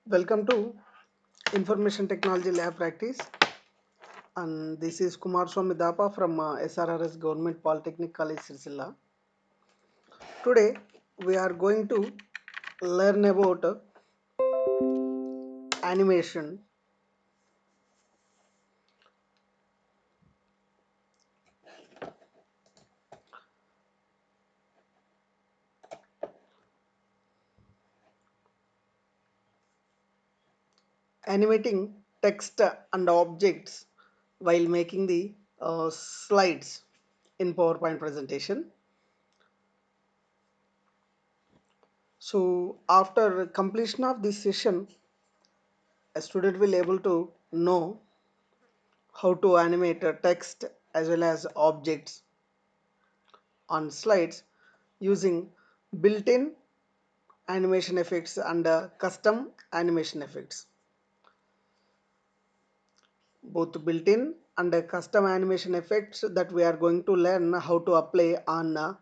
Welcome to Information Technology Lab Practice, and this is Kumar Swami Dapa from SRRS Government Polytechnic College, Sircilla. Today we are going to learn about animation. Animating text and objects while making the slides in PowerPoint presentation. So after completion of this session, a student will able to know how to animate text as well as objects on slides using built-in animation effects and custom animation effects. Both built-in and custom animation effects that we are going to learn how to apply on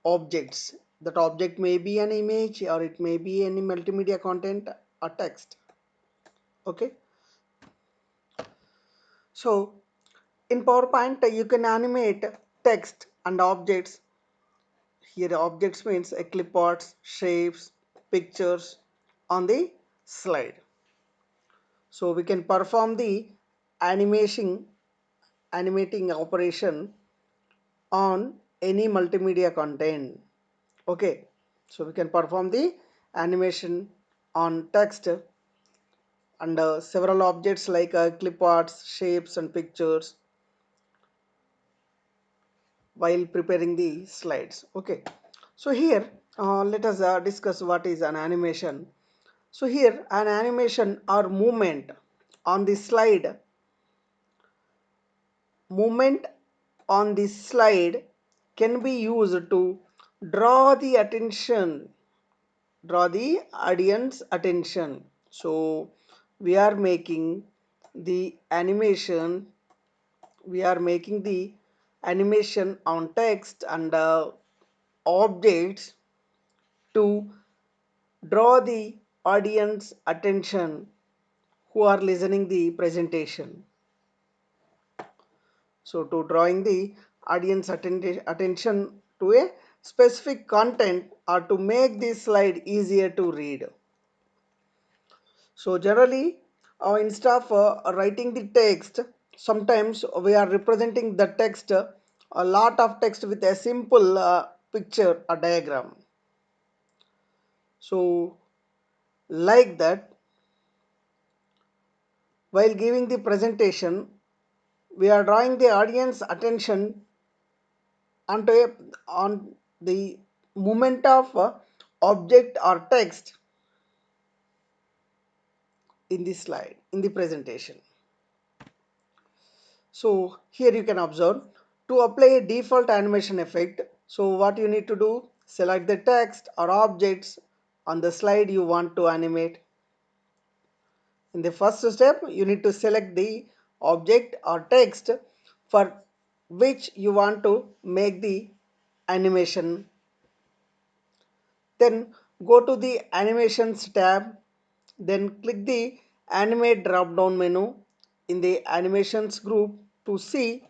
objects. That object may be an image or it may be any multimedia content or text. Okay. So in PowerPoint you can animate text and objects. Here objects means clipboards, shapes, pictures on the slide. So we can perform the animating operation on any multimedia content. Okay, so we can perform the animation on text and several objects like clipboards, shapes and pictures while preparing the slides. Okay, so here let us discuss what is an animation. So here an animation or movement on the slide, movement on this slide can be used to draw the attention, draw the audience attention. So we are making the animation, we are making the animation on text and objects to draw the audience attention who are listening the presentation. So to drawing the audience attention to a specific content or to make this slide easier to read. So generally instead of writing the text, sometimes we are representing the text, a lot of text with a simple picture or diagram. So like that, while giving the presentation, we are drawing the audience attention onto on the movement of object or text in the slide, in the presentation. So here you can observe to apply a default animation effect. So what you need to do, select the text or objects on the slide you want to animate. In the first step, you need to select the object or text for which you want to make the animation. Then go to the animations tab, then click the animate drop down menu in the animations group to see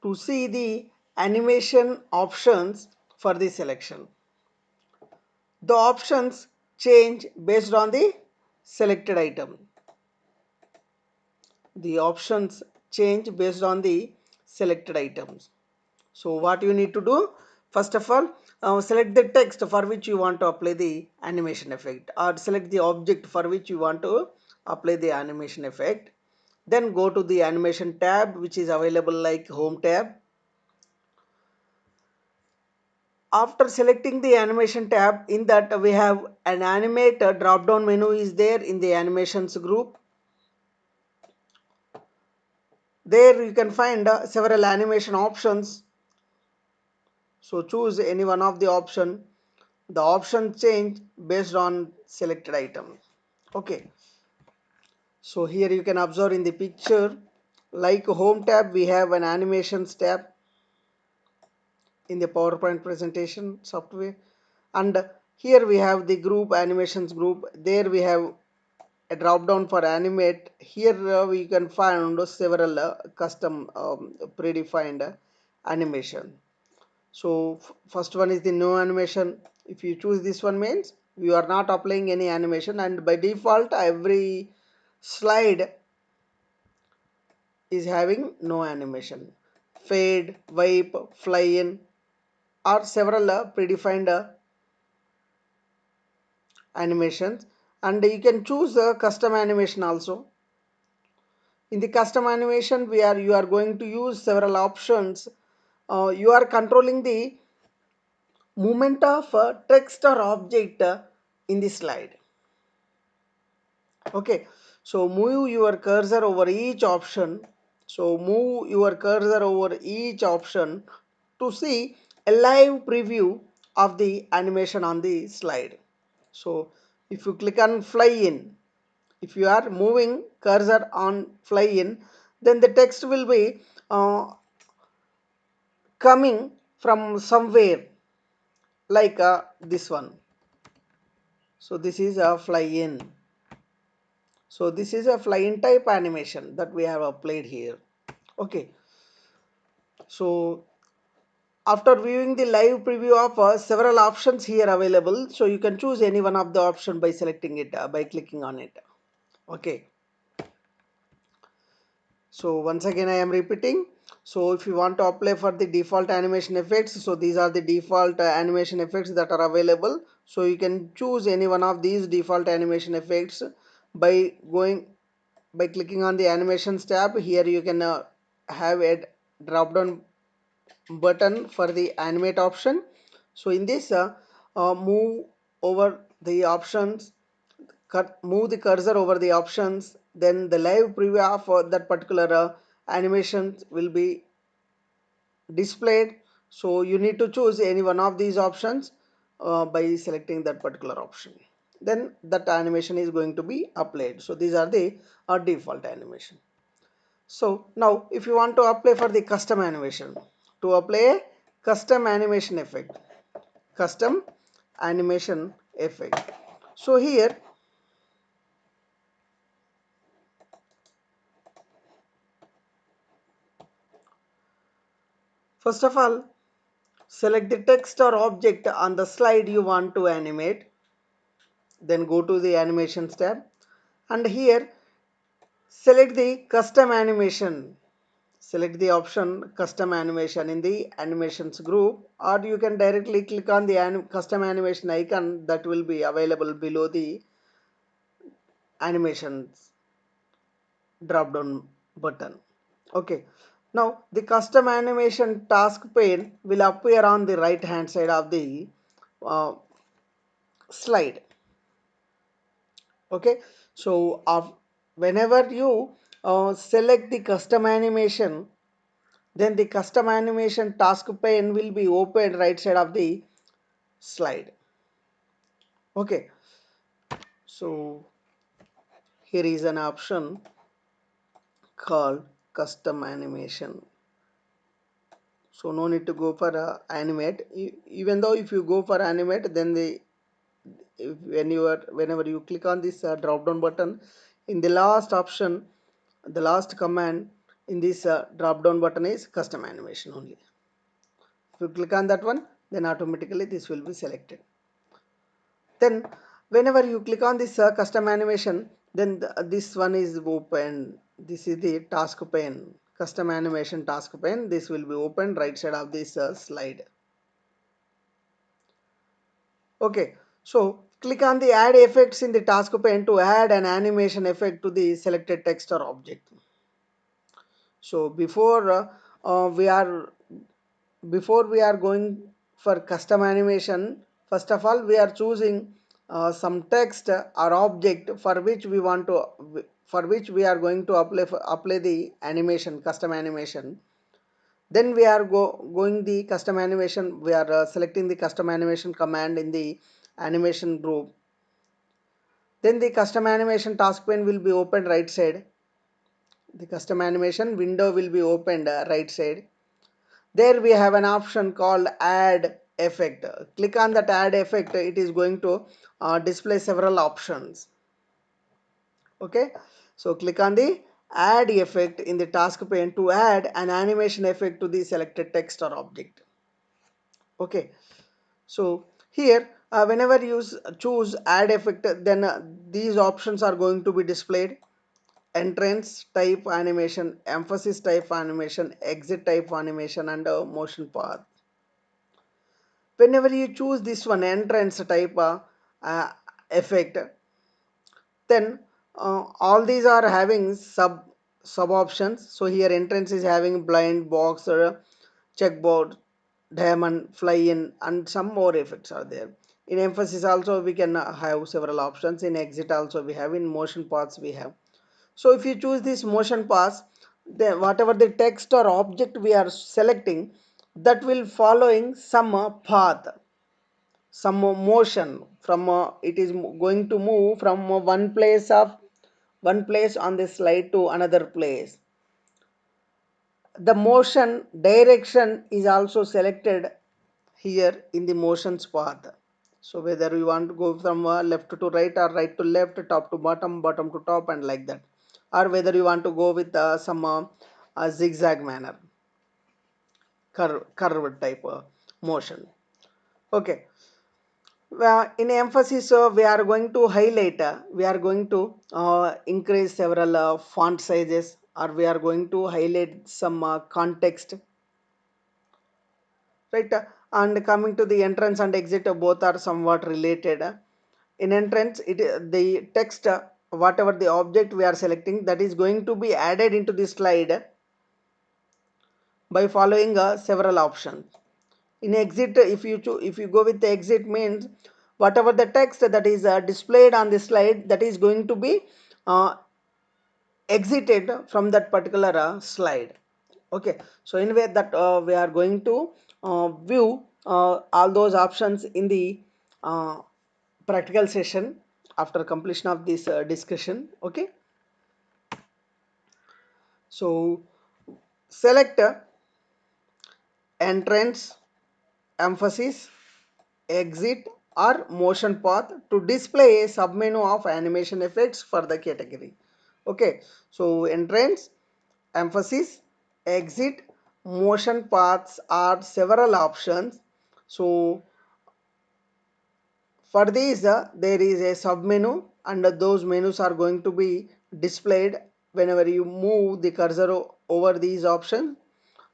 the animation options for the selection. The options change based on the selected item. The options change based on the selected items. So what you need to do, first of all, select the text for which you want to apply the animation effect, or select the object for which you want to apply the animation effect. Then go to the animation tab which is available like home tab. After selecting the animation tab, in that we have an animate drop down menu is there in the animations group. There you can find several animation options. So choose any one of the option. The option change based on selected item. Okay. So here you can observe in the picture, like home tab we have an animations tab in the PowerPoint presentation software, and Here we have the group animations group. There we have a drop down for animate. Here we can find several custom predefined animation. So first one is the no animation. If you choose this one means you are not applying any animation, and by default every slide is having no animation. Fade, wipe, fly in are several predefined animations, and you can choose a custom animation also. In the custom animation where you are going to use several options, you are controlling the movement of text or object in the slide. Okay, so move your cursor over each option. So move your cursor over each option to see a live preview of the animation on the slide. So if you click on fly in, if you are moving cursor on fly in, then the text will be coming from somewhere like this one. So this is a fly in. So this is a fly in type animation that we have applied here. Okay, so after viewing the live preview of several options here available, so you can choose any one of the option by selecting it, by clicking on it. Okay, so once again I am repeating. So if you want to apply for the default animation effects, so these are the default animation effects that are available. So you can choose any one of these default animation effects by going by clicking on the animations tab. Here you can have a drop down button for the animate option. So in this move over the options, move the cursor over the options, then the live preview of that particular animation will be displayed. So you need to choose any one of these options by selecting that particular option, then that animation is going to be applied. So these are the default animation. So now if you want to apply for the custom animation, to apply a custom animation effect, custom animation effect. So here first of all, select the text or object on the slide you want to animate. Then go to the animations tab, and here select the custom animation. Select the option custom animation in the animations group, or you can directly click on the custom animation icon that will be available below the animations drop down button. Okay, now the custom animation task pane will appear on the right hand side of the uh, slide. Okay, so whenever you select the custom animation, then the custom animation task pane will be opened right side of the slide. Okay, so here is an option called custom animation. So no need to go for animate. Even though if you go for animate, then the whenever you click on this drop down button, in the last option, the last command in this drop down button is custom animation only. If you click on that one, then automatically this will be selected. Then whenever you click on this custom animation, then this one is open. This is the task pane, custom animation task pane. This will be open right side of this slide. Okay, so click on the add effects in the task pane to add an animation effect to the selected text or object. So before we are going for custom animation, first of all we are choosing some text or object for which we are going to apply the animation, custom animation. Then we are going the custom animation, we are selecting the custom animation command in the animation group. Then the custom animation task pane will be opened right side. The custom animation window will be opened right side. There we have an option called add effect. Click on that add effect, it is going to display several options. Okay, so click on the add effect in the task pane to add an animation effect to the selected text or object. Okay, so here whenever you choose add effect, then these options are going to be displayed: entrance type animation, emphasis type animation, exit type animation, and motion path. Whenever you choose this one entrance type uh, effect, then all these are having sub options. So here entrance is having blind box or checkboard, diamond, fly in, and some more effects are there. In emphasis also we can have several options. In exit also we have. In motion paths we have. So if you choose this motion paths, then whatever the text or object we are selecting, that will following some path, some motion from it is going to move from one place on the slide to another place. The motion direction is also selected here in the motions path. So whether you want to go from left to right or right to left, top to bottom, bottom to top, and like that, or whether you want to go with some zigzag manner, curve type motion. Okay. In emphasis, we are going to highlight, we are going to increase several font sizes, or we are going to highlight some context, right? And coming to the entrance and exit, both are somewhat related. In entrance, the text, whatever the object we are selecting, that is going to be added into the slide by following several options. In exit, if you go with the exit, means whatever the text that is displayed on the slide, that is going to be uh, exited from that particular slide. Okay, so anyway, that we are going to view all those options in the uh, practical session after completion of this discussion. Okay, so select entrance, emphasis, exit, or motion path to display a submenu of animation effects for the category. Okay, so entrance, emphasis, exit, motion paths are several options. So for these there is a submenu, and those menus are going to be displayed whenever you move the cursor over these options.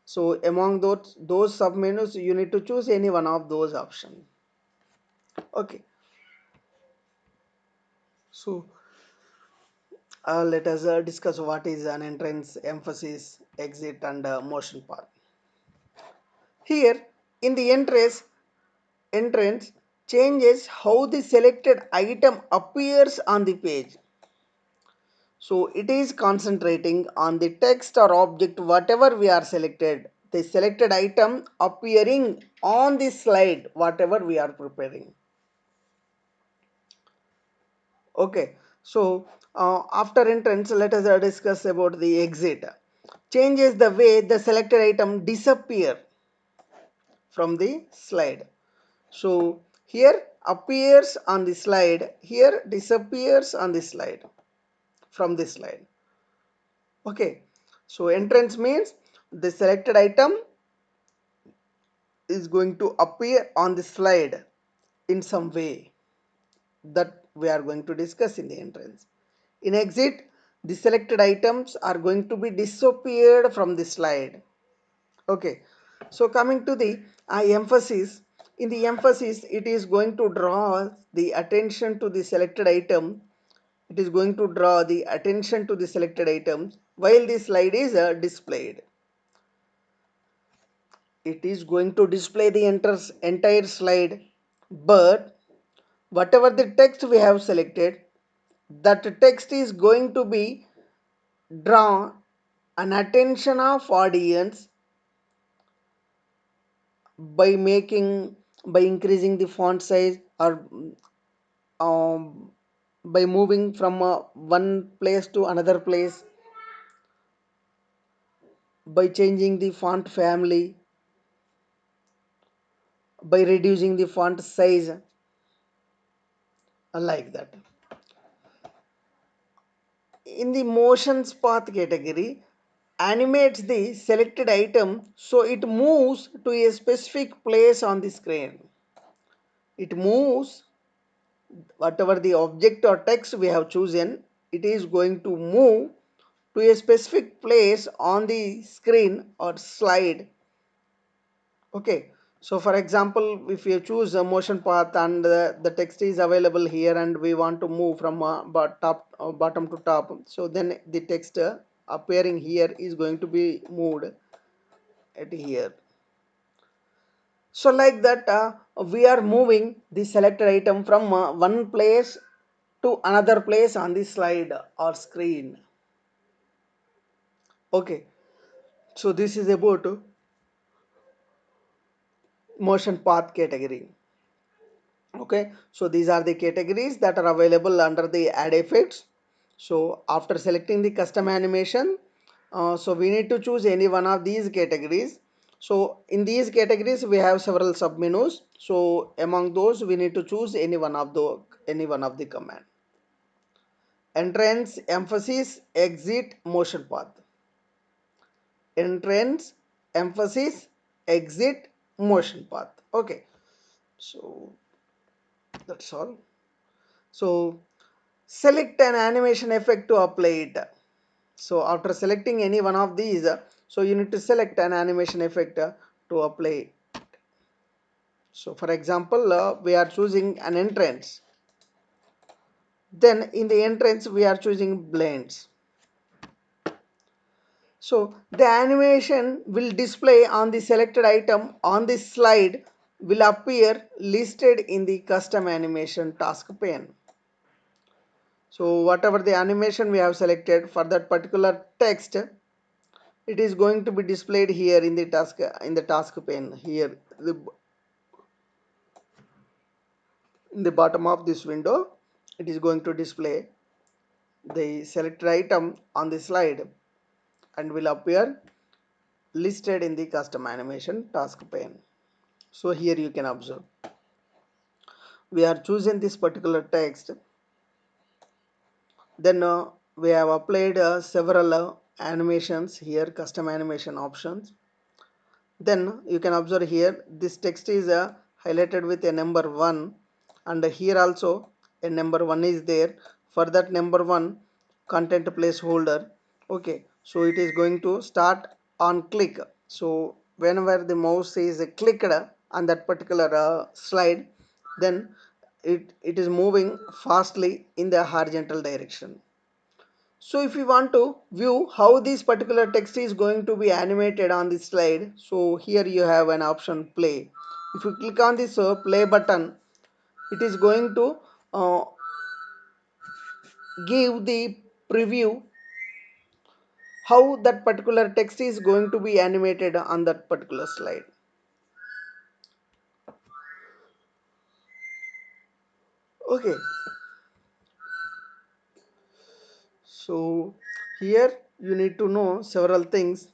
So among those submenus, you need to choose any one of those options. Okay, so let us discuss what is an entrance, emphasis, exit, and motion path. Here in the entrance changes how the selected item appears on the page. So it is concentrating on the text or object whatever we are selected, the selected item appearing on the slide whatever we are preparing. Okay, so after entrance, let us discuss about the exit. Changes the way the selected item disappear from the slide. So here appears on the slide, here disappears on the slide, from the slide. Okay, so entrance means the selected item is going to appear on the slide in some way, that we are going to discuss in the entrance. In exit, the selected items are going to be disappeared from the slide. Okay, so coming to the emphasis, in the emphasis, it is going to draw the attention to the selected item. It is going to draw the attention to the selected item while the slide is displayed. It is going to display the entire slide, but whatever the text we have selected, that text is going to be draw an attention of audience by making, by increasing the font size, or um, by moving from one place to another place, by changing the font family, by reducing the font size, like that. In the motions path category, animates the selected item so it moves to a specific place on the screen. It moves whatever the object or text we have chosen, it is going to move to a specific place on the screen or slide. Okay, so for example, if you choose a motion path and the text is available here and we want to move from bottom to top, so then the text appearing here is going to be moved at here. So like that, we are moving the selected item from one place to another place on the slide or screen. Okay, so this is about motion path category. Okay, so these are the categories that are available under the add effects. So after selecting the custom animation, so we need to choose any one of these categories. So in these categories we have several submenus. So among those we need to choose any one of the command. Entrance, emphasis, exit, motion path. Entrance, emphasis, exit, motion path. Okay, so that's all. So select an animation effect to apply it. So after selecting any one of these, so you need to select an animation effect to apply. So for example, we are choosing an entrance. Then in the entrance we are choosing blends. So the animation will display on the selected item on the slide will appear listed in the custom animation task pane. So whatever the animation we have selected for that particular text, it is going to be displayed here in the task pane here in the bottom of this window. It is going to display the selected item on the slide and will appear listed in the custom animation task pane. So here you can observe we are choosing this particular text, then we have applied several animations here, custom animation options. Then you can observe here this text is highlighted with a number 1, and here also a number 1 is there. For that number 1 content placeholder, okay, so it is going to start on click. So whenever the mouse is clicked on that particular slide, then it is moving fastly in the horizontal direction. So if you want to view how this particular text is going to be animated on this slide, so here you have an option play. If you click on this play button, it is going to uh, give the preview how that particular text is going to be animated on that particular slide. Okay, so here you need to know several things.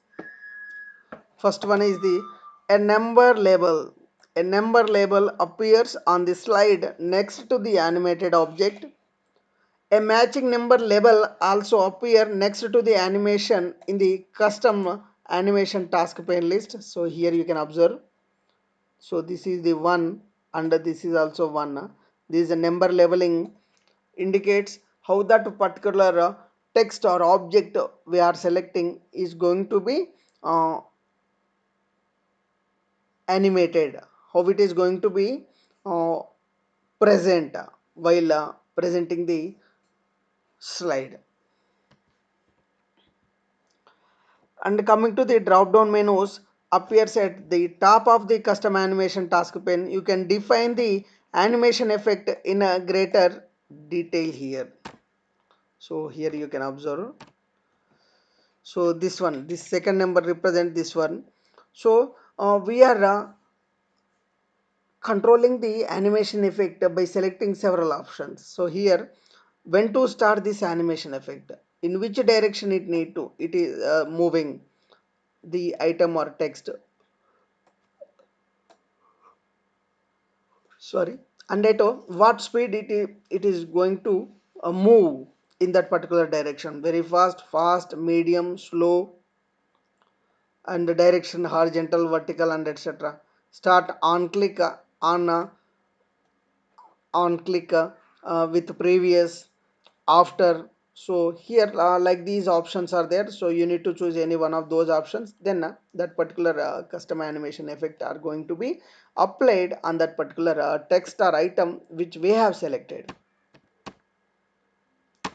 First one is the a number label. A number label appears on the slide next to the animated object. A matching number label also appear next to the animation in the custom animation task pane list. So here you can observe. So this is the one and this is also one. This is a number labeling indicates how that particular text or object we are selecting is going to be uh, animated, how it is going to be uh, present while presenting the slide. And coming to the drop down menus appears at the top of the custom animation task pane. You can define the animation effect in a greater detail here. So here you can observe. So this second number represent this one. So we are controlling the animation effect by selecting several options. So here when to start this animation effect, in which direction it is moving the item or text. sorry, and at what speed it is going to move in that particular direction, very fast, fast, medium, slow, and the direction horizontal, vertical, and etc. Start on click, on click with previous, after. So here like these options are there, so you need to choose any one of those options, then that particular custom animation effect are going to be applied on that particular text or item which we have selected.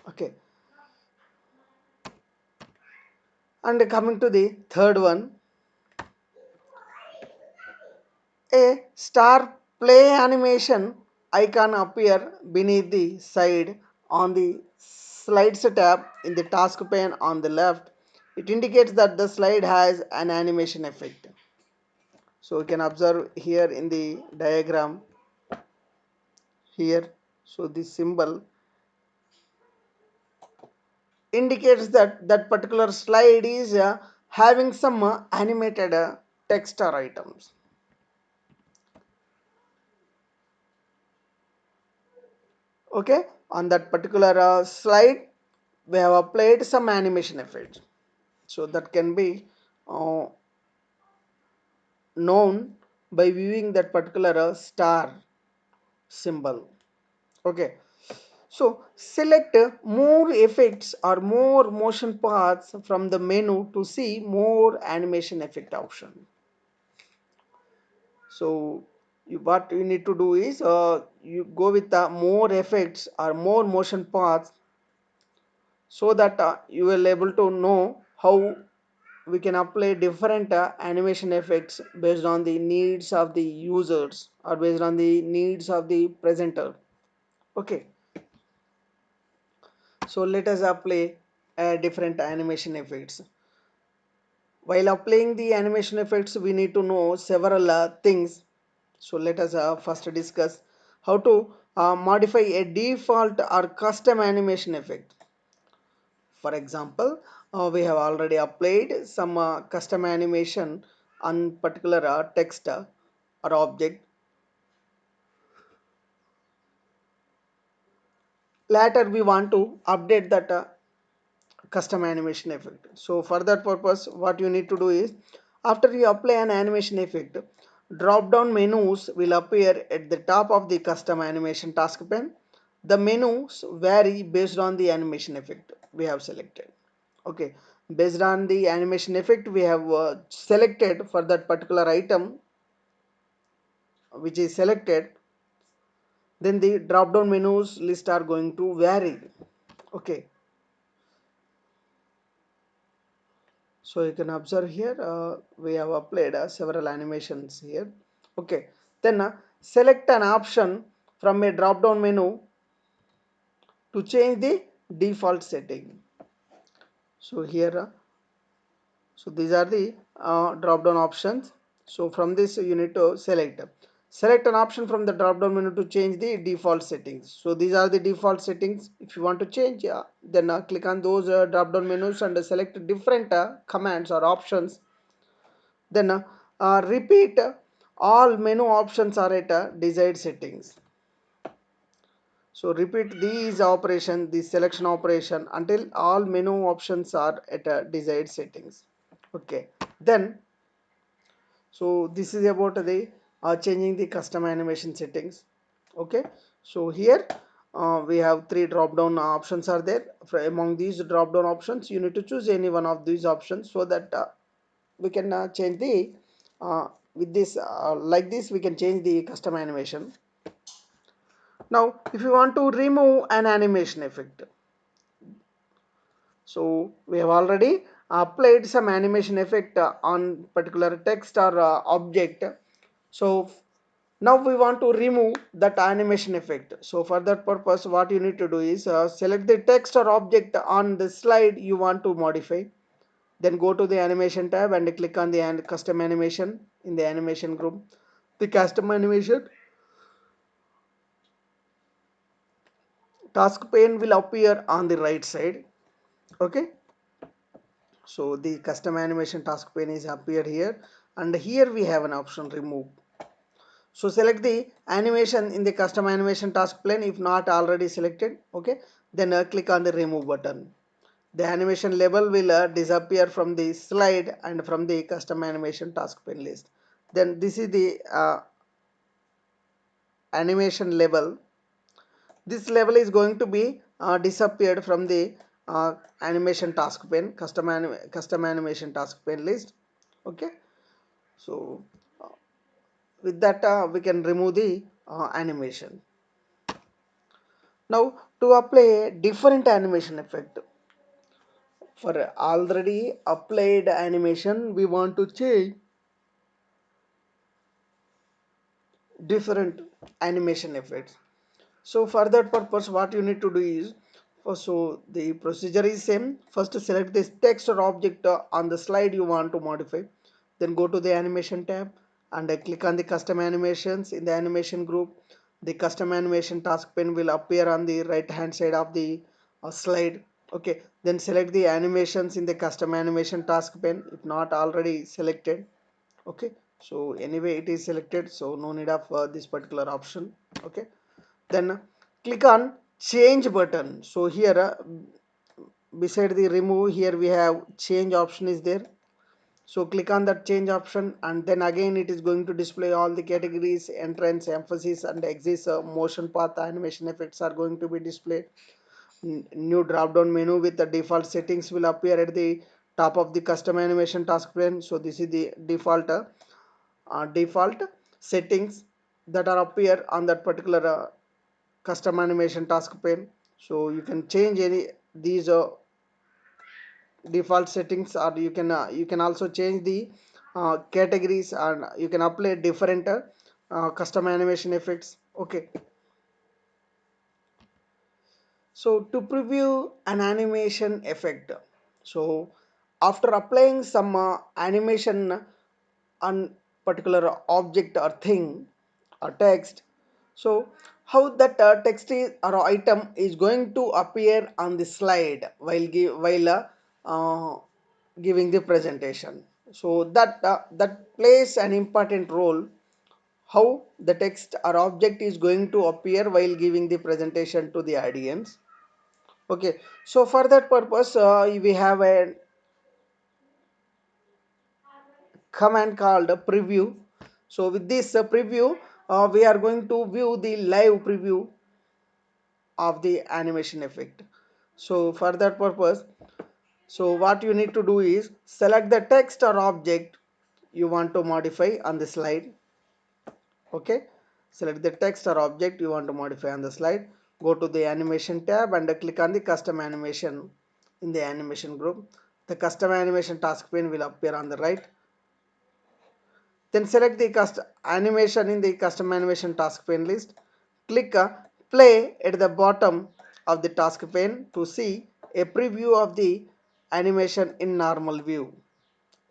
Okay, and coming to the third one, a star play animation icon appear beneath the side on the slides tab in the task pane on the left. It indicates that the slide has an animation effect. So we can observe here in the diagram here. So this symbol indicates that that particular slide is having some animated text or items. Okay, on that particular slide we have applied some animation effects, so that can be uh, known by viewing that particular star symbol. Okay, so select more effects or more motion paths from the menu to see more animation effect option. So what you need to do is you go with the more effects or more motion paths, so that you will able to know how we can apply different animation effects based on the needs of the users or based on the needs of the presenter. Okay, so let us apply different animation effects. While applying the animation effects we need to know several things. So let us first discuss how to modify a default or custom animation effect. For example, we have already applied some custom animation on particular text or object. Later we want to update that custom animation effect. So for that purpose what you need to do is, after you apply an animation effect, drop down menus will appear at the top of the custom animation task pane. The menus vary based on the animation effect we have selected. Okay, based on the animation effect we have selected for that particular item which is selected, then the drop down menus list are going to vary. Okay, so you can observe here we have applied several animations here. Okay, then select an option from a drop down menu to change the default setting. So here so these are the drop down options. So from this you need to select an option from the drop down menu to change the default settings. So these are the default settings. If you want to change, then click on those drop down menus and select different commands or options. Then repeat all menu options are at desired settings. So repeat these operation, the selection operation, until all menu options are at desired settings. Okay, then so this is about the changing the custom animation settings. Okay, so here we have three drop down options are there. Among these drop down options you need to choose any one of these options, so that we can change the with this like this we can change the custom animation. Now if you want to remove an animation effect, so we have already applied some animation effect on particular text or object. So now we want to remove that animation effect. So for that purpose what you need to do is select the text or object on the slide you want to modify. Then go to the animation tab and click on the custom animation in the animation group. The custom animation task pane will appear on the right side. Okay, so the custom animation task pane is appeared here, and here we have an option remove. So select the animation in the custom animation task pane if not already selected. Okay, then click on the remove button. The animation label will disappear from the slide and from the custom animation task pane list. Then this is the animation label. This label is going to be disappeared from the animation task pane, custom animation task pane list. Okay, so with that we can remove the animation. Now to apply a different animation effect, for already applied animation we want to change different animation effects. So for that purpose what you need to do is, so the procedure is same. First select this text or object on the slide you want to modify, then go to the animation tab and click on the custom animations. In the animation group, the custom animation task pane will appear on the right hand side of the slide. Okay, then select the animations in the custom animation task pane if not already selected. Okay, so anyway it is selected, so no need of this particular option. Okay, then click on change button. So here beside the remove, here we have change option is there. So click on that change option and then again it is going to display all the categories, entrance, emphasis and exit, motion path, animation effects are going to be displayed. New drop down menu with the default settings will appear at the top of the custom animation task pane. So this is the default settings that are appear on that particular custom animation task pane. So you can change any these default settings, or you can also change the categories and you can apply different custom animation effects. Okay, so to preview an animation effect, so after applying some animation on particular object or thing or text, so how that text is, or item is going to appear on the slide while giving the presentation. So that plays an important role, how the text or object is going to appear while giving the presentation to the audience. Okay, so for that purpose we have a command called preview. So with this preview we are going to view the live preview of the animation effect. So for that purpose, so what you need to do is select the text or object you want to modify on the slide. Okay, select the text or object you want to modify on the slide, go to the animation tab and click on the custom animation. In the animation group, the custom animation task pane will appear on the right. Then select the custom animation in the custom animation task pane list. Click play at the bottom of the task pane to see a preview of the animation in normal view.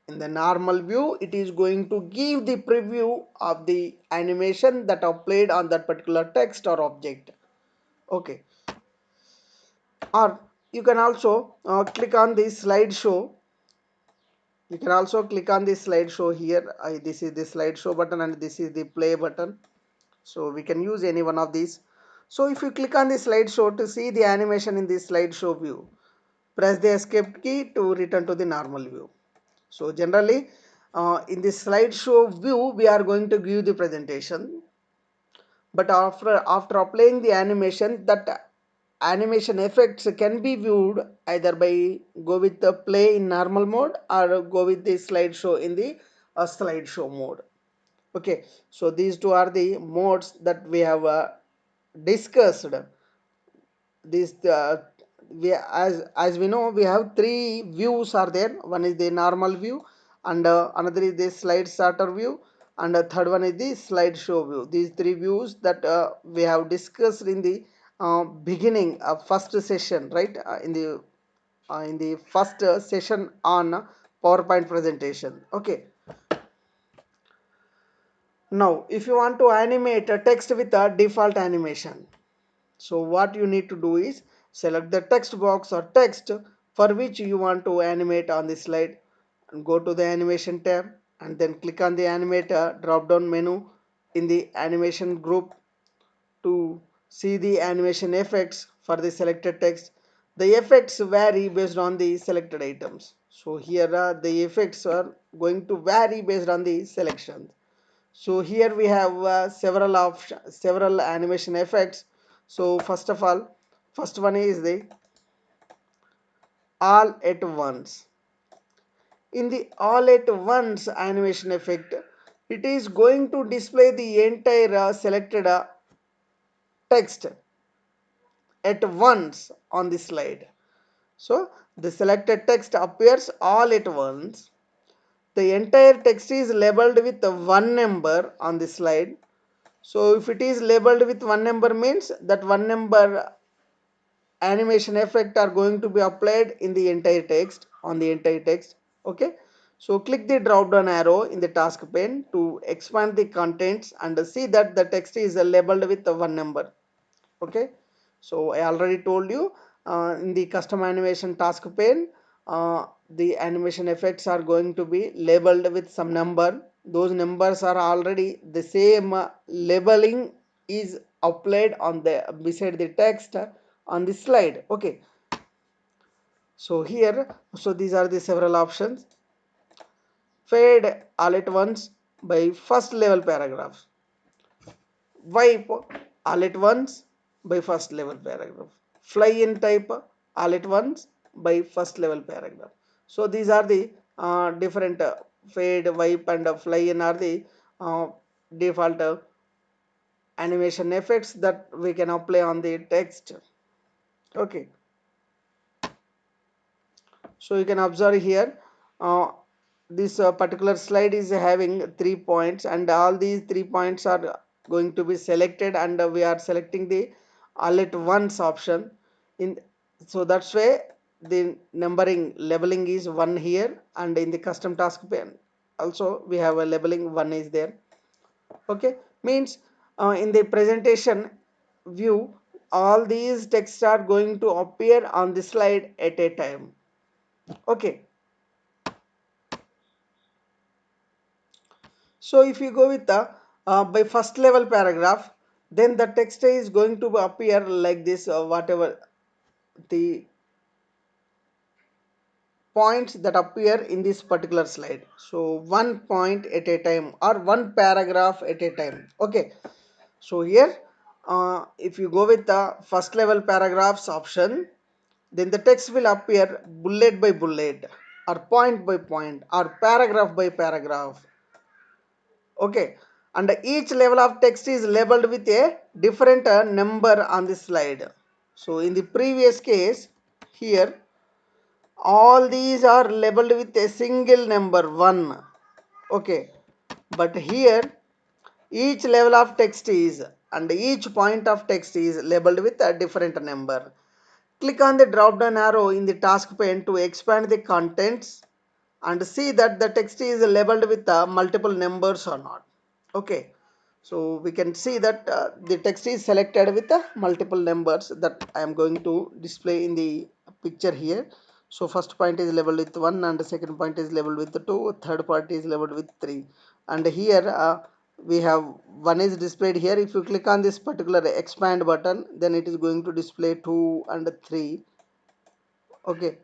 In the normal view, it is going to give the preview of the animation that are played on that particular text or object. Okay, or you can also click on the slideshow. You can also click on the slideshow here. This is the slideshow button and this is the play button. So we can use any one of these. So if you click on the slideshow to see the animation in the slideshow view, press the escape key to return to the normal view. So generally in the slideshow view we are going to view the presentation, but after applying the animation, that animation effects can be viewed either by go with the play in normal mode or go with the slideshow in the slideshow mode. Okay, so these two are the modes that we have discussed. This we as we know we have three views are there. One is the normal view and another is the slide starter view and the third one is the slideshow view. These three views that we have discussed in the beginning of first session, right, in the first session on PowerPoint presentation. Okay, now if you want to animate a text with a default animation, so what you need to do is select the text box or text for which you want to animate on the slide and go to the animation tab and then click on the animator drop down menu in the animation group to see the animation effects for the selected text. The effects vary based on the selected items. So here the effects are going to vary based on the selection. So here we have several animation effects. So first of all, first one is the all at once. In the all at once animation effect, it is going to display the entire selected text at once on the slide. So the selected text appears all at once. The entire text is labeled with one number on the slide. So if it is labeled with one number means that one number animation effect are going to be applied in the entire text on the entire text. Okay, so click the drop down arrow in the task pane to expand the contents and see that the text is labeled with one number. Okay, so I already told you in the custom animation task pane the animation effects are going to be labeled with some number. Those numbers are already the same labeling is applied on the beside the text on the slide. Okay, so here, so these are the several options. Fade all at once by first level paragraph, wipe all at once by first level paragraph, fly in type all at once by first level paragraph. So these are the different fade, wipe and fly in are the default animation effects that we can apply on the text. Okay, so you can observe here uh, this particular slide is having 3 points and all these 3 points are going to be selected and we are selecting the all at once option in. So that's why the numbering labeling is 1 here, and in the custom task pane also we have a labeling 1 is there. Okay, means in the presentation view all these texts are going to appear on the slide at a time. Okay, so if you go with the by first level paragraph, then the text is going to appear like this, whatever the points that appear in this particular slide. So one point at a time or one paragraph at a time. Okay, so here if you go with the first level paragraphs option, then the text will appear bullet by bullet or point by point or paragraph by paragraph. Okay, and each level of text is labeled with a different number on the slide. So in the previous case here all these are labeled with a single number 1. Okay, but here each level of text is and each point of text is labeled with a different number. Click on the drop down arrow in the task pane to expand the contents and see that the text is labeled with multiple numbers or not. Okay, so we can see that the text is selected with multiple numbers that I am going to display in the picture here. So first point is labeled with 1 and the second point is labeled with 2, third point is labeled with 3, and here we have 1 is displayed here. If you click on this particular expand button, then it is going to display 2 and 3. Okay,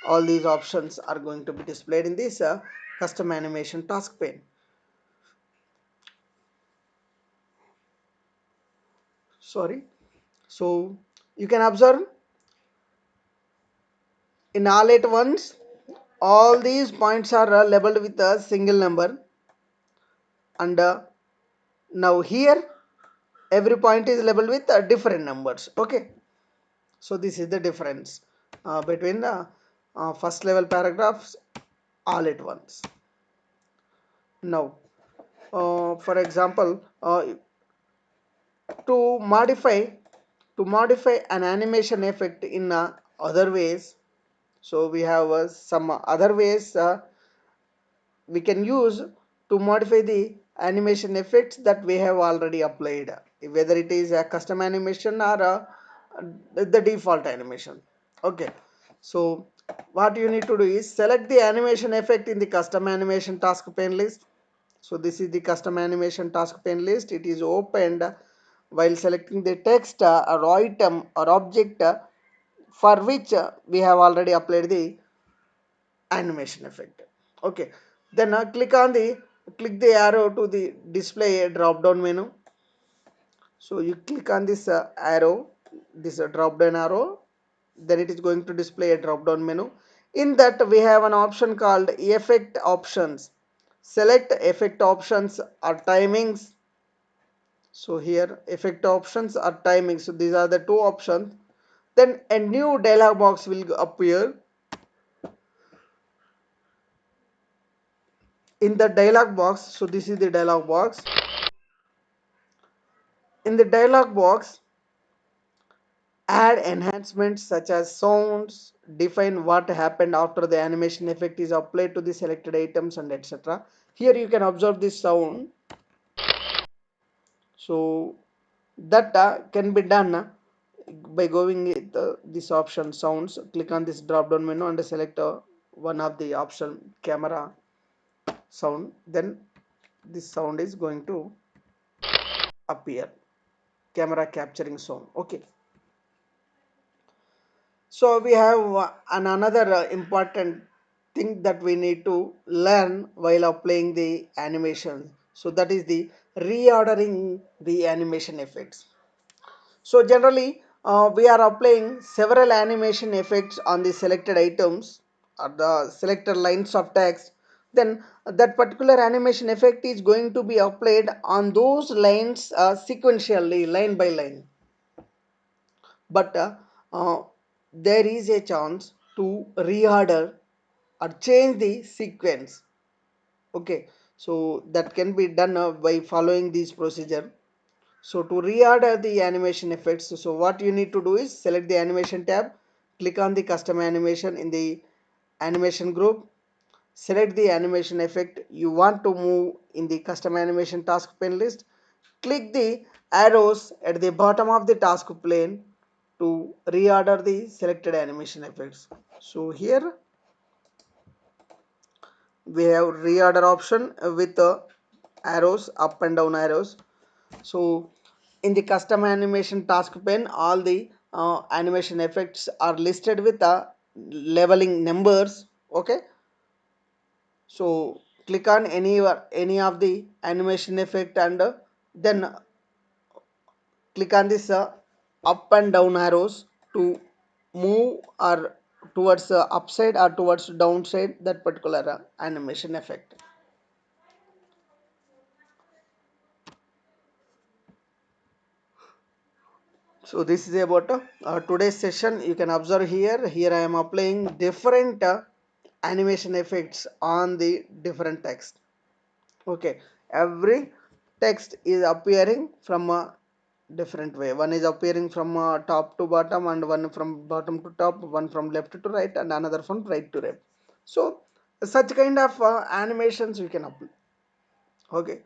all these options are going to be displayed in this custom animation task pane. Sorry, so you can observe in all at once all these points are labeled with a single number, and now here every point is labeled with different numbers. Okay, so this is the difference between the first level paragraphs all at once. Now for example to modify an animation effect in other ways, so we have some other ways we can use to modify the animation effects that we have already applied, whether it is a custom animation or the default animation. Okay, so what you need to do is select the animation effect in the custom animation task pane list. So this is the custom animation task pane list. It is opened while selecting the text or item or object for which we have already applied the animation effect. Okay, then click the arrow to the display a drop down menu. So you click on this arrow, this drop down arrow, then it is going to display a drop down menu. In that we have an option called effect options. Select effect options or timings. So here effect options or timings. So these are the two options. Then a new dialog box will appear. In the dialog box, so this is the dialog box. In the dialog box, add enhancements such as sounds, define what happened after the animation effect is applied to the selected items and etc. Here you can observe this sound. So that can be done by going with this option sounds. Click on this drop down menu and select one of the option camera sound. Then this sound is going to appear, camera capturing sound. Okay. So we have another important thing that we need to learn while applying the animation. So that is the reordering the animation effects. So generally we are applying several animation effects on the selected items or the selected lines of text. Then that particular animation effect is going to be applied on those lines sequentially, line by line. But uh, there is a chance to reorder or change the sequence. Okay, so that can be done by following this procedure. So to reorder the animation effects, so what you need to do is select the animation tab, click on the custom animation in the animation group, select the animation effect you want to move in the custom animation task pane list, click the arrows at the bottom of the task pane to reorder the selected animation effects. So here we have reorder option with arrows, up and down arrows. So in the custom animation task pane, all the animation effects are listed with leveling numbers. Okay, so click on any of the animation effect and then click on this up and down arrows to move or towards upside or towards downside that particular animation effect. So this is about today's session. You can observe here I am applying different animation effects on the different text. Okay, every text is appearing from a different way. One is appearing from top to bottom, and one from bottom to top, one from left to right, and another from right to right. So such kind of animations we can apply. Okay,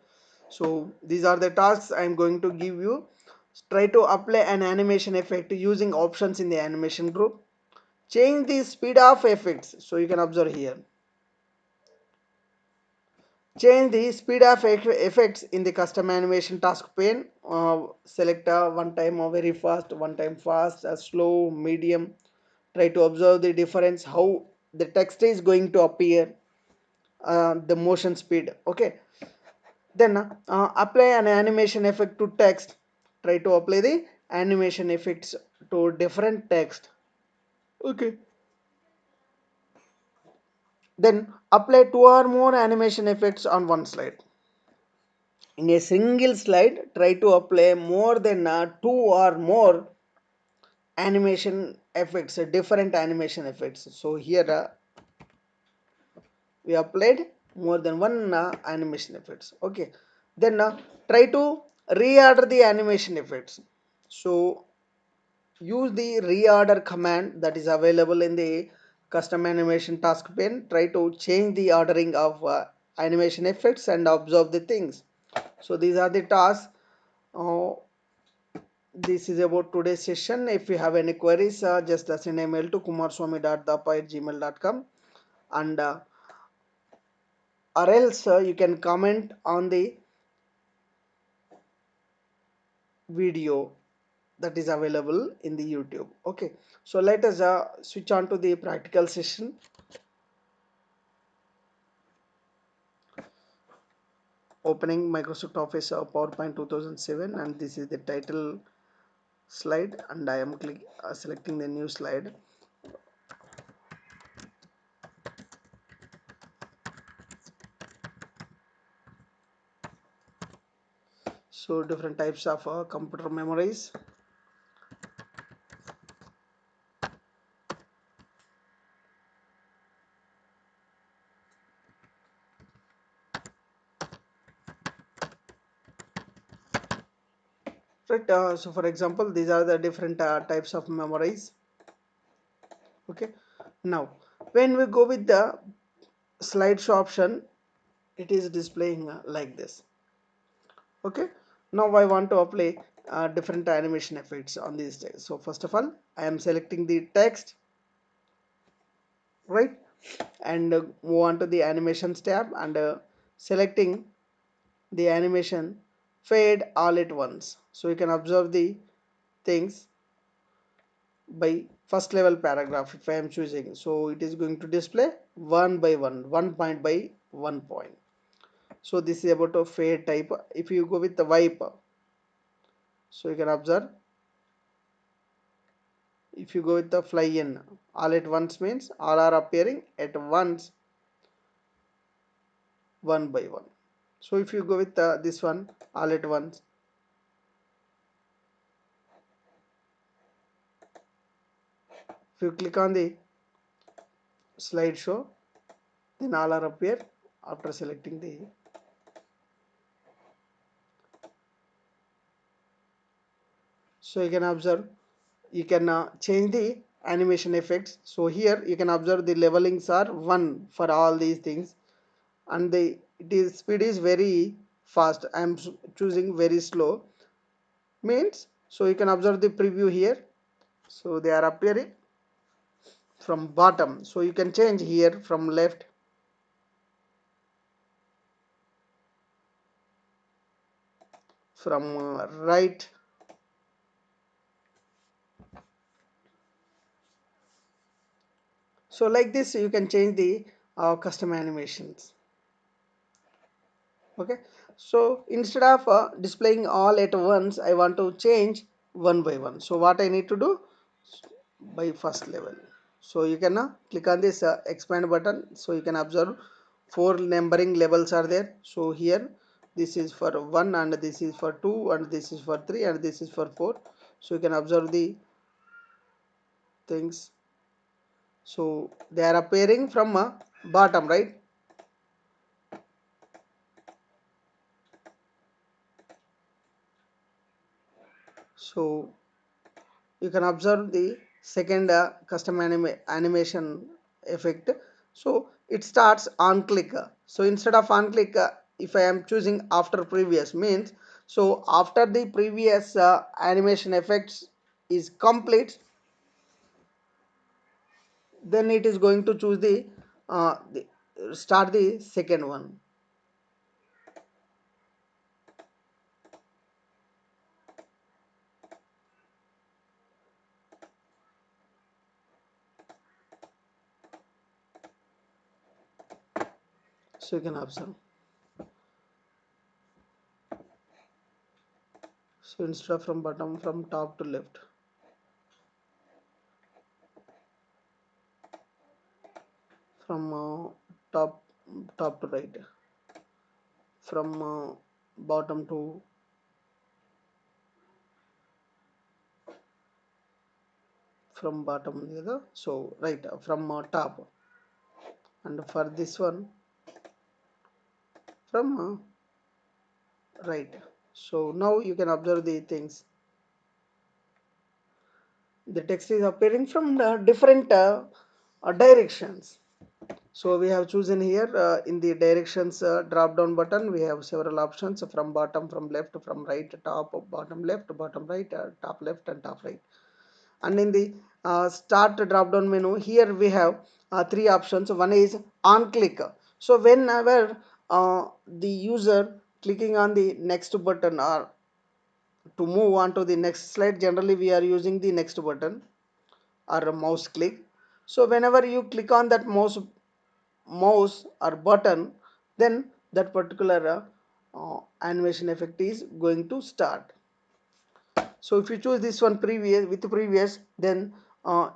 so these are the tasks I am going to give you. Try to apply an animation effect using options in the animation group. Change the speed of effects, so you can observe here. Change the speed of effects in the custom animation task pane. Select one time very fast, one time fast, slow, medium. Try to observe the difference, how the text is going to appear, the motion speed. Okay, then apply an animation effect to text. Try to apply the animation effects to different text. Okay, then apply two or more animation effects on one slide. In a single slide, try to apply more than two or more animation effects, different animation effects. So here we applied more than one animation effects. Okay, then try to reorder the animation effects. So use the reorder command that is available in the custom animation task pane. Try to change the ordering of animation effects and observe the things. So these are the tasks. This is about today's session. If you have any queries, just send an email to kumarswami.dappa@gmail.com, and or else you can comment on the video that is available in the YouTube. Okay, so let us switch on to the practical session. Opening Microsoft Office PowerPoint 2007, and this is the title slide, and I am selecting the new slide. So different types of computer memories. Right, so for example, these are the different types of memories. Okay, now when we go with the slideshow option, it is displaying like this. Okay, now I want to apply different animation effects on these days. So first of all, I am selecting the text, right, and move on to the animations tab, and selecting the animation fade all at once. So you can observe the things by first level paragraph if I am choosing. So it is going to display one by one point by one point. So this is about a fade type. If you go with the wipe, so you can observe, if you go with the fly in, all at once means all are appearing at once, one by one. So if you go with this one, all at once, if you click on the slideshow, then all are appear after selecting the. So you can observe, you can change the animation effects. So here you can observe the levelings are 1 for all these things, and the speed is very fast. I am choosing very slow means, so you can observe the preview here. So they are appearing from bottom, so you can change here from left, from right. So like this you can change the custom animations. Okay, so instead of displaying all at once, I want to change one by one. So what I need to do, by first level. So you can click on this expand button. So you can observe four numbering levels are there. So here this is for 1, and this is for 2, and this is for 3, and this is for 4. So you can observe the things. So they are appearing from bottom, right? So you can observe the second custom animation effect. So it starts on click. So instead of on click, if I am choosing after previous means, so after the previous animation effects is complete, then it is going to choose the start the second one. So you can observe. So instead of from bottom, from top to left, from top top to right, from bottom to from bottom the other, so right, from top, and for this one from right. So now you can observe the things, the text is appearing from the different directions. So we have chosen here in the directions drop down button, we have several options from bottom, from left, from right, top, bottom left, bottom right, top left, and top right. And in the start drop down menu, here we have three options. One is on click. So whenever the user clicking on the next button or to move on to the next slide, generally we are using the next button or a mouse click. So whenever you click on that mouse or button, then that particular animation effect is going to start. So if you choose this one previous with previous, then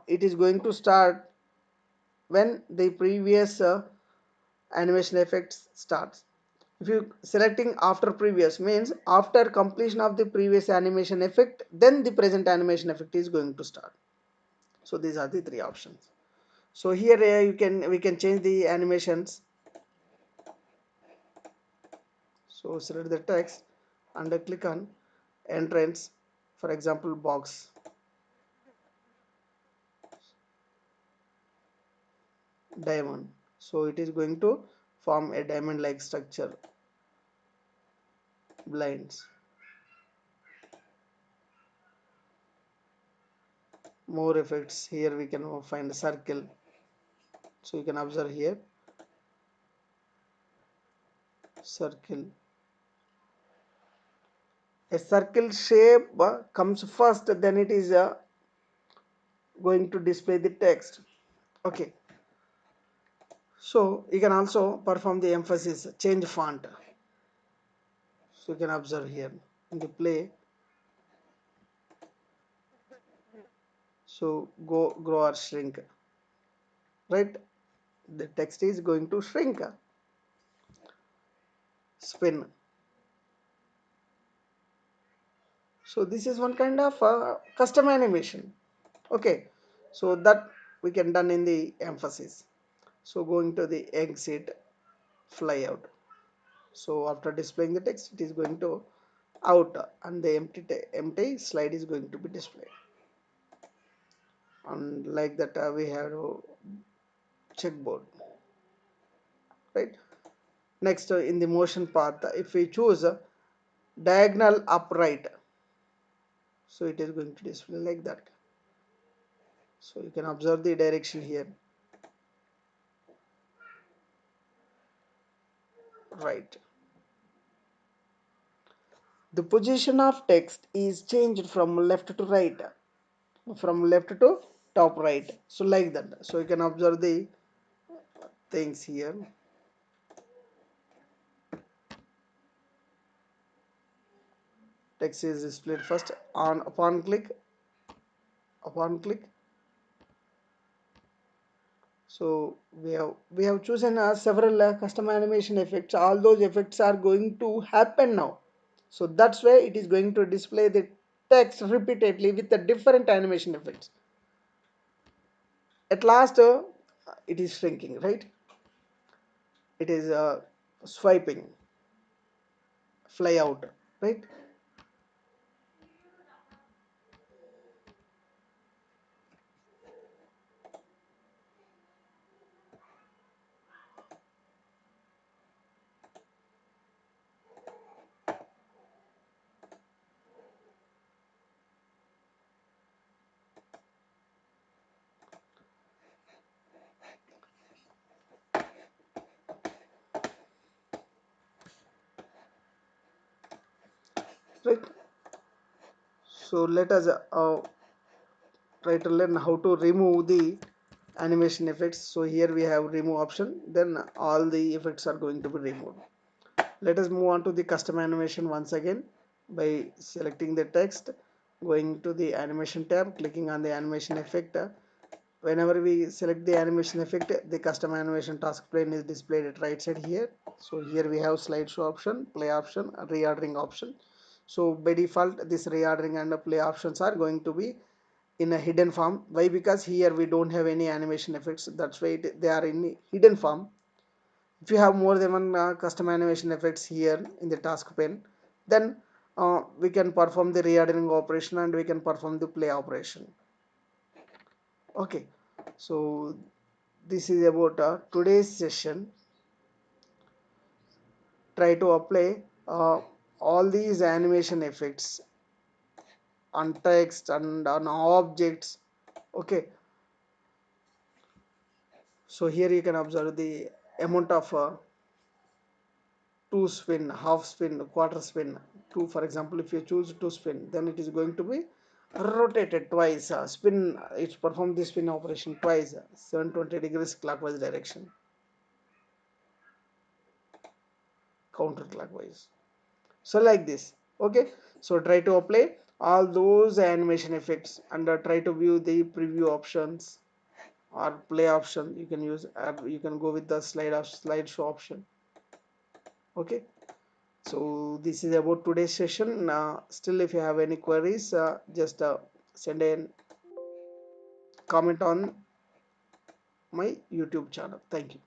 it is going to start when the previous animation effect starts. If you selecting after previous, means after completion of the previous animation effect, then the present animation effect is going to start. So these are the three options. So here we can change the animations. So select the text and click on entrance, for example box, diamond. So it is going to form a diamond like structure. Blinds, more effects. Here we can find a circle. So you can observe here circle. A circle shape comes first, then it is going to display the text. Okay, so you can also perform the emphasis, change font. So you can observe here in the play. So go grow or shrink, right? The text is going to shrink. Spin. So this is one kind of custom animation. Okay, so that we can done in the emphasis. So going to the exit, fly out. So after displaying the text, it is going to out and the empty slide is going to be displayed. And like that we have checkboard, right? Next in the motion path, if we choose diagonal upright, so it is going to display like that. So you can observe the direction here, right? The position of text is changed from left to right, from left to top right, so like that. So you can observe the things here. Text is displayed first on upon click. So we have chosen several custom animation effects. All those effects are going to happen now. So that's why it is going to display the text repeatedly with the different animation effects. At last, it is shrinking, right? It is swiping, fly out, right? Right. So let us try to learn how to remove the animation effects. So here we have remove option, then all the effects are going to be removed. Let us move on to the custom animation once again by selecting the text, going to the animation tab, clicking on the animation effect. Whenever we select the animation effect, the custom animation task pane is displayed at right side here. So here we have slideshow option, play option, reordering option. So by default this reordering and play options are going to be in a hidden form. Why? Because here we don't have any animation effects, that's why they are in hidden form. If you have more than one custom animation effects here in the task pane, then we can perform the reordering operation and we can perform the play operation. Okay, so this is about today's session. Try to apply all these animation effects on text and on objects. Okay, so here you can observe the amount of two spin, half spin, quarter spin. Two, for example, if you choose to spin, then it is going to be rotated twice. Spin, it perform the spin operation twice, 720 degrees clockwise direction, counterclockwise. So like this. Okay, so try to apply all those animation effects and try to view the preview options or play option. You can use, you can go with the slideshow option. Okay, so this is about today's session. Still, if you have any queries, just send a comment on my YouTube channel. Thank you.